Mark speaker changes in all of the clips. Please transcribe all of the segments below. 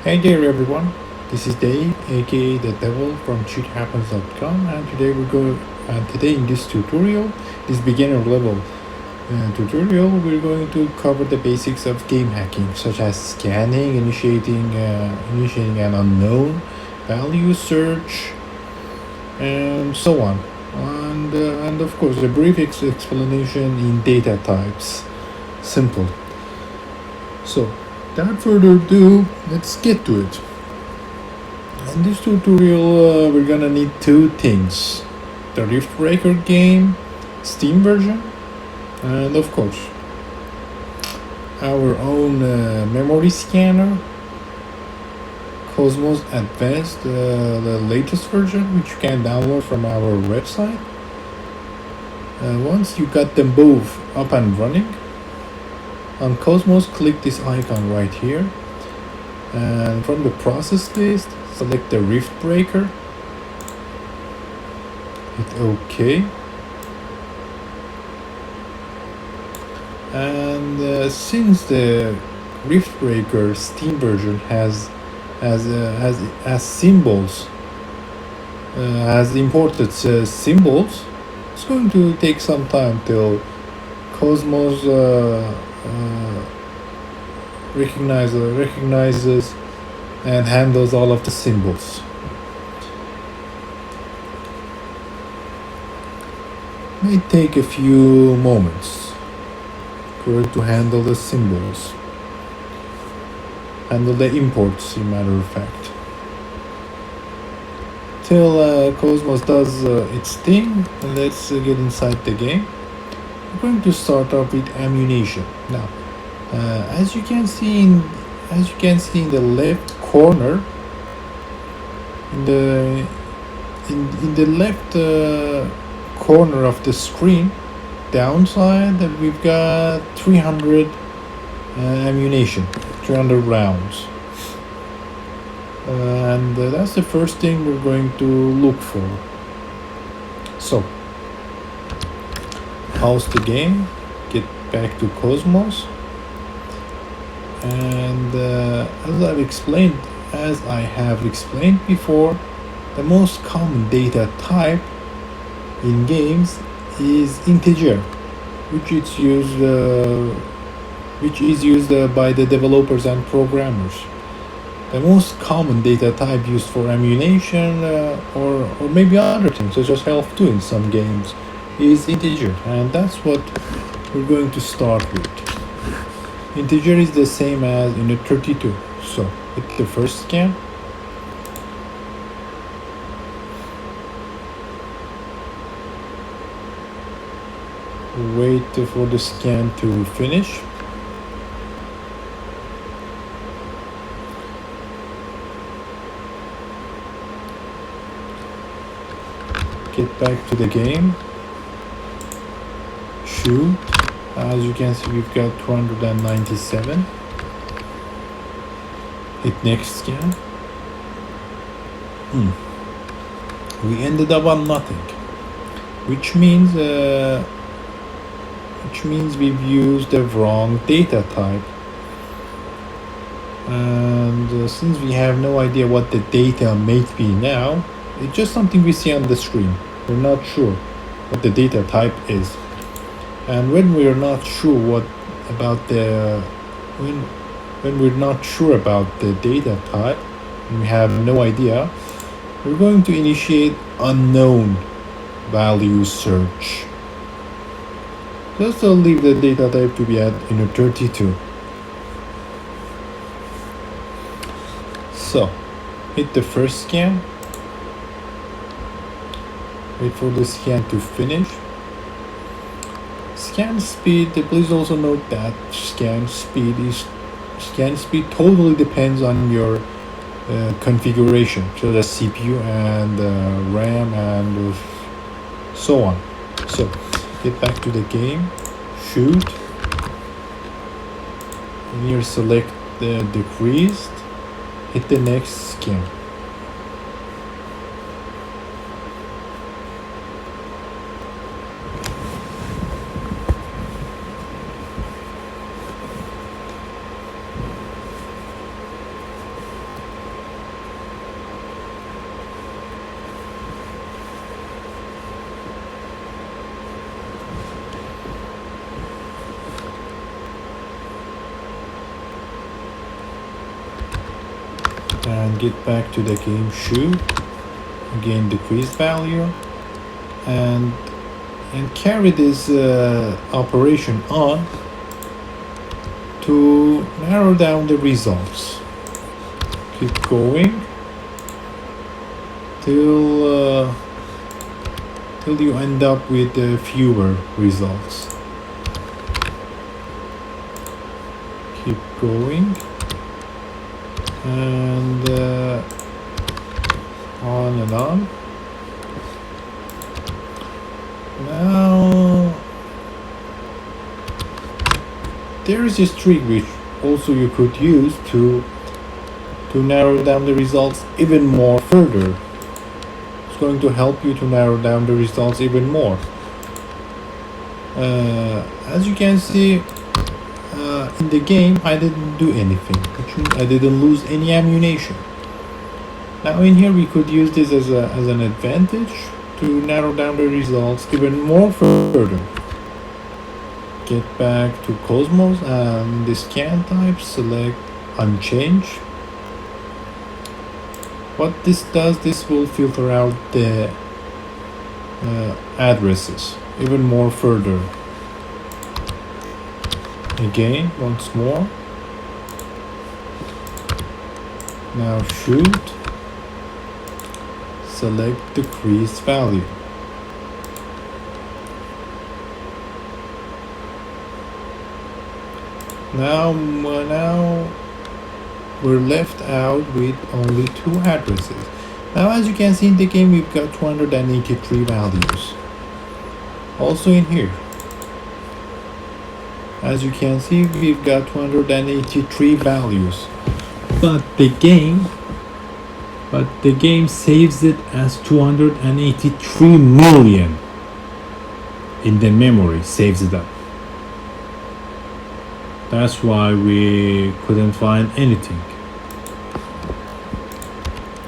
Speaker 1: Hey there everyone, this is Dave, aka the Devil from cheathappens.com, and today in this tutorial, this beginner level tutorial, we're going to cover the basics of game hacking, such as scanning, initiating an unknown value search, and so on, and of course a brief explanation in data types. Simple. So, without further ado, let's get to it. In this tutorial, we're gonna need two things: the Riftbreaker game, Steam version, and of course, our own memory scanner, CoSMOS Advanced, the latest version, which you can download from our website. Once you got them both up and running, on CoSMOS, click this icon right here, and from the process list, select the Riftbreaker, hit OK, and since the Riftbreaker Steam version has symbols, has imported symbols, it's going to take some time till CoSMOS recognizes and handles all of the symbols. May take a few moments for it to handle the symbols, handle the imports, in matter of fact. Till CoSMOS does its thing, let's get inside the game. We're going to start off with ammunition. Now, as you can see in the left corner, in the left corner of the screen, downside, we've got 300 ammunition, 300 rounds, and that's the first thing we're going to look for. So, pause the game, get back to CoSMOS, and as I have explained before, the most common data type in games is integer, which is used by the developers and programmers. The most common data type used for ammunition or maybe other things, such as health too in some games, is integer, and that's what we're going to start with. Integer is the same as in a 32. So hit the first scan. Wait for the scan to finish. Get back to the game. Shoot. As you can see, we've got 297. Hit next scan. We ended up on nothing, which means we've used the wrong data type. And since we have no idea what the data might be now, it's just something we see on the screen. We're not sure what the data type is. And when we're not sure when we're not sure about the data type, and we have no idea, we're going to initiate unknown value search. Just I'll leave the data type to be at 32. So, hit the first scan. Wait for the scan to finish. Scan speed, please also note that scan speed totally depends on your configuration, so the CPU and RAM and so on. So get back to the game, shoot, and here select the decreased, hit the next scan. and get back to the game. Shoot, again decrease value, and carry this operation on to narrow down the results. Keep going till you end up with fewer results. Keep going and on and on. Now there is this trick which also you could use to narrow down the results even more further. It's going to help you to narrow down the results even more. As you can see in the game, I didn't do anything, which means I didn't lose any ammunition. Now in here we could use this as an advantage to narrow down the results even more further. Get back to CoSMOS and the scan type, select unchanged. What this does, this will filter out the addresses even more further. Again, once more. Now shoot. Select decrease value. Now we're left out with only 2 addresses. Now as you can see in the game, we've got 283 values. Also in here, as you can see, we've got 283 values. But the game saves it as 283 million in the memory, saves it up. That's why we couldn't find anything.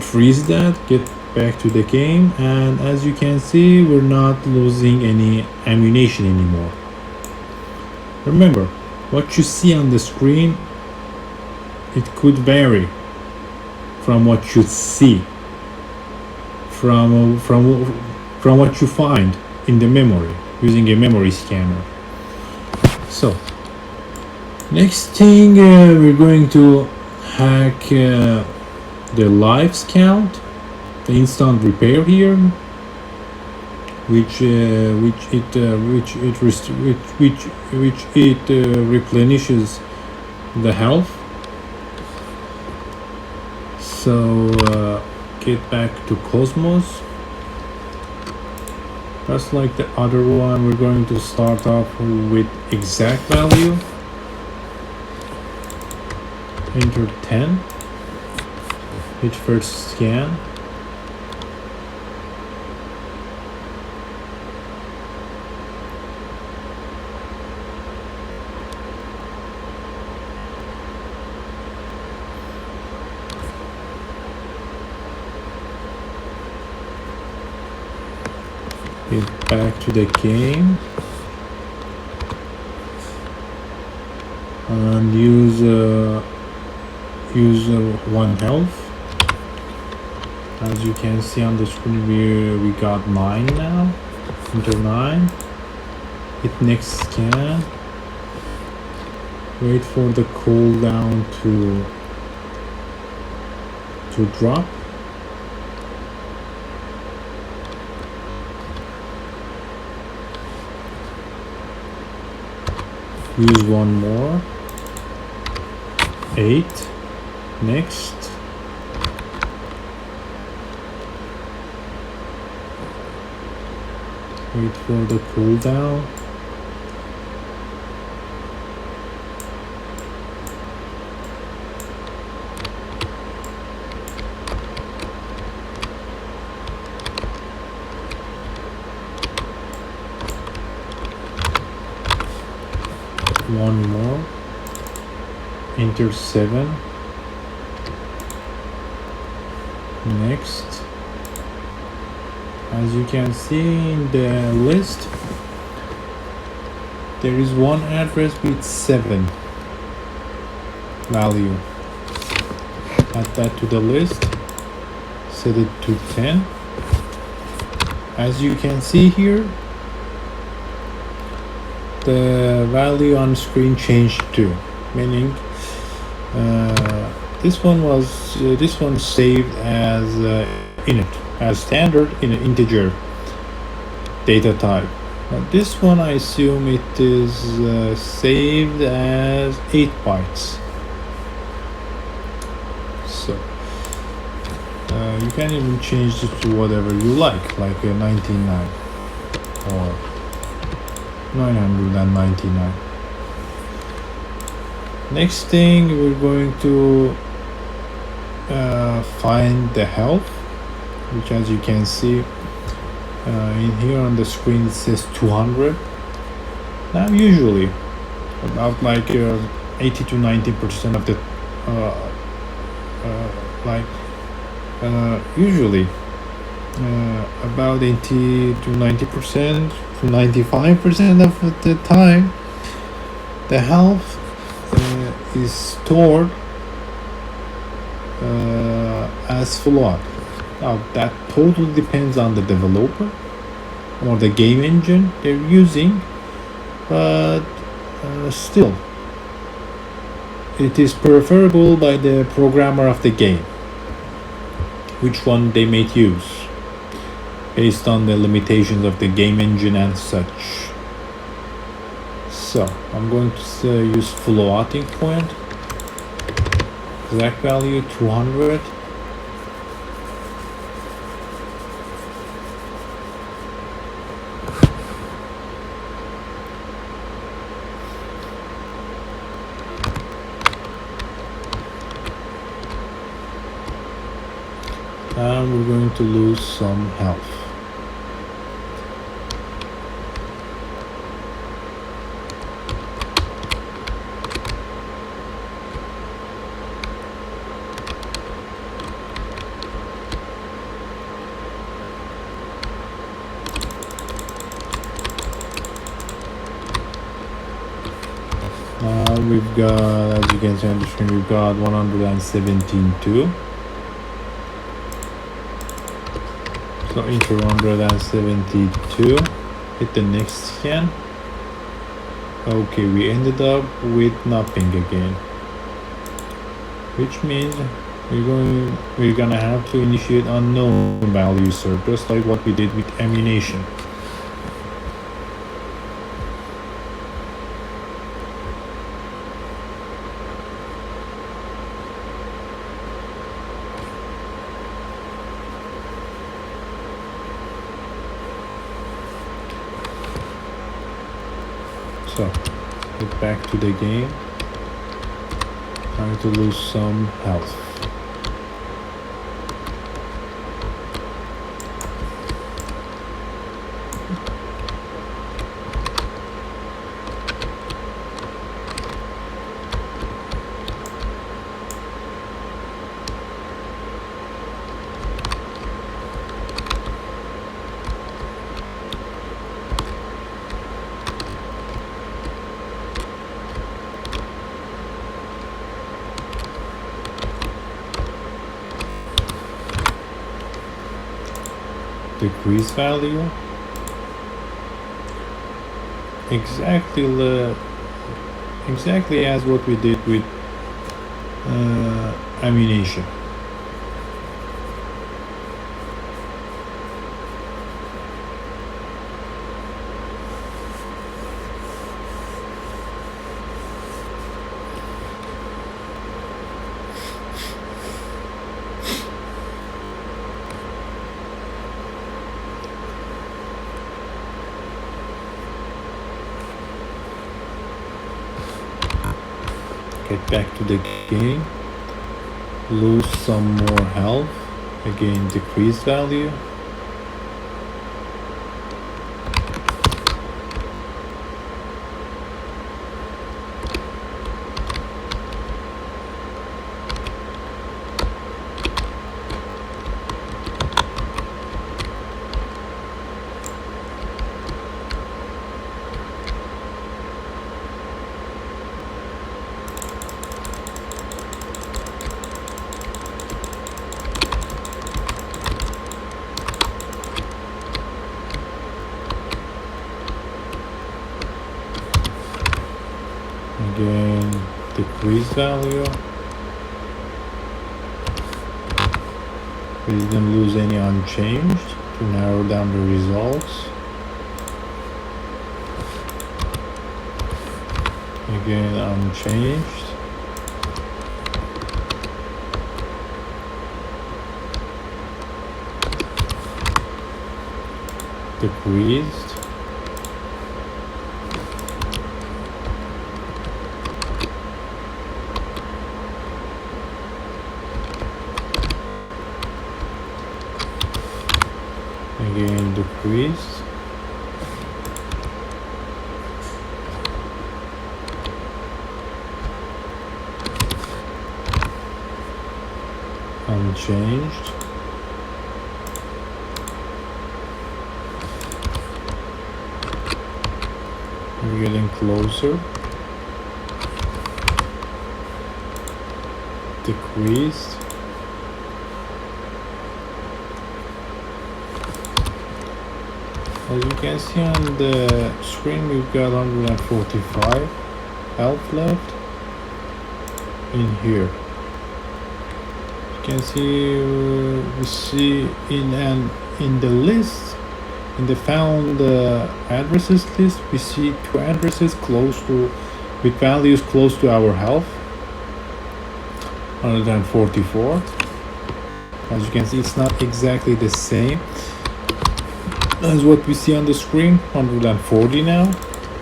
Speaker 1: Freeze that, get back to the game, and as you can see, we're not losing any ammunition anymore. Remember, what you see on the screen, it could vary from what you see, from what you find in the memory using a memory scanner. So next thing, we're going to hack the lives count, the instant repair here, which replenishes the health. So get back to CoSMOS. Just like the other one, we're going to start off with exact value. Enter 10. Hit first scan. Get back to the game and use 1 health. As you can see on the screen, we got 9 now. Enter 9. Hit next scan. Wait for the cooldown to drop. Use 1 more. 8. Next. Wait for the cooldown. One more. Enter 7. Next. As you can see in the list, there is one address with 7 value. add that to the list, set it to 10. As you can see here, the value on screen changed too, meaning this one saved as init, as standard in an integer data type. Now this one, I assume it is saved as 8 bytes. So you can even change it to whatever you like a 99 or 999. Next thing, we're going to find the health, which, as you can see in here on the screen, it says 200. Now usually about 80 to 90% of the usually about 80 to 90% to 95% of the time, the health is stored as float. Now that totally depends on the developer or the game engine they're using, but still it is preferable by the programmer of the game which one they may use based on the limitations of the game engine and such. So I'm going to use floating point, exact value 200. And we're going to lose some health. We've got, as you can see on the screen, we've got 117 too. So enter 172, hit the next scan. Okay, we ended up with nothing again, which means we're gonna have to initiate unknown value search, just like what we did with ammunition. So, get back to the game, trying to lose some health. Decrease value, exactly as what we did with ammunition. Get back to the game, lose some more health, again decrease value. decrease value. We didn't lose any unchanged to narrow down the results. Again, unchanged. Decreased. Again, decreased. Unchanged. We're getting closer. Decreased. As you can see on the screen, we've got 145 health left in here. You can see we see in the list, in the found addresses list, we see two addresses with values close to our health, 144. As you can see, it's not exactly the same as what we see on the screen. 140 now,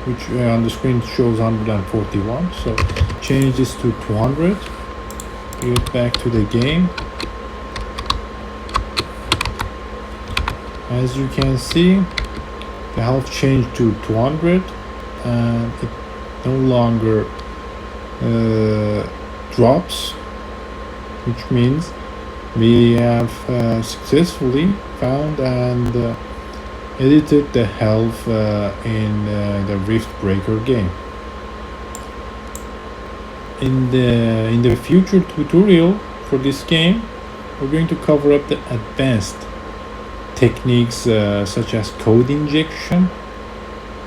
Speaker 1: which on the screen shows 141. So change this to 200. Get back to the game. As you can see, the health changed to 200 and it no longer drops, which means we have successfully found and edited the health in the Riftbreaker game. In the future tutorial for this game, we're going to cover up the advanced techniques such as code injection,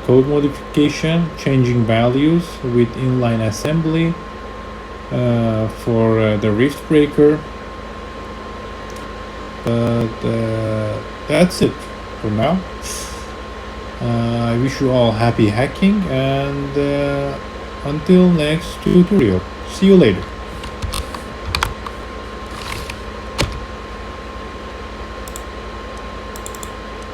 Speaker 1: code modification, changing values with inline assembly for the Riftbreaker. But that's it for now. I wish you all happy hacking, and until next tutorial, see you later.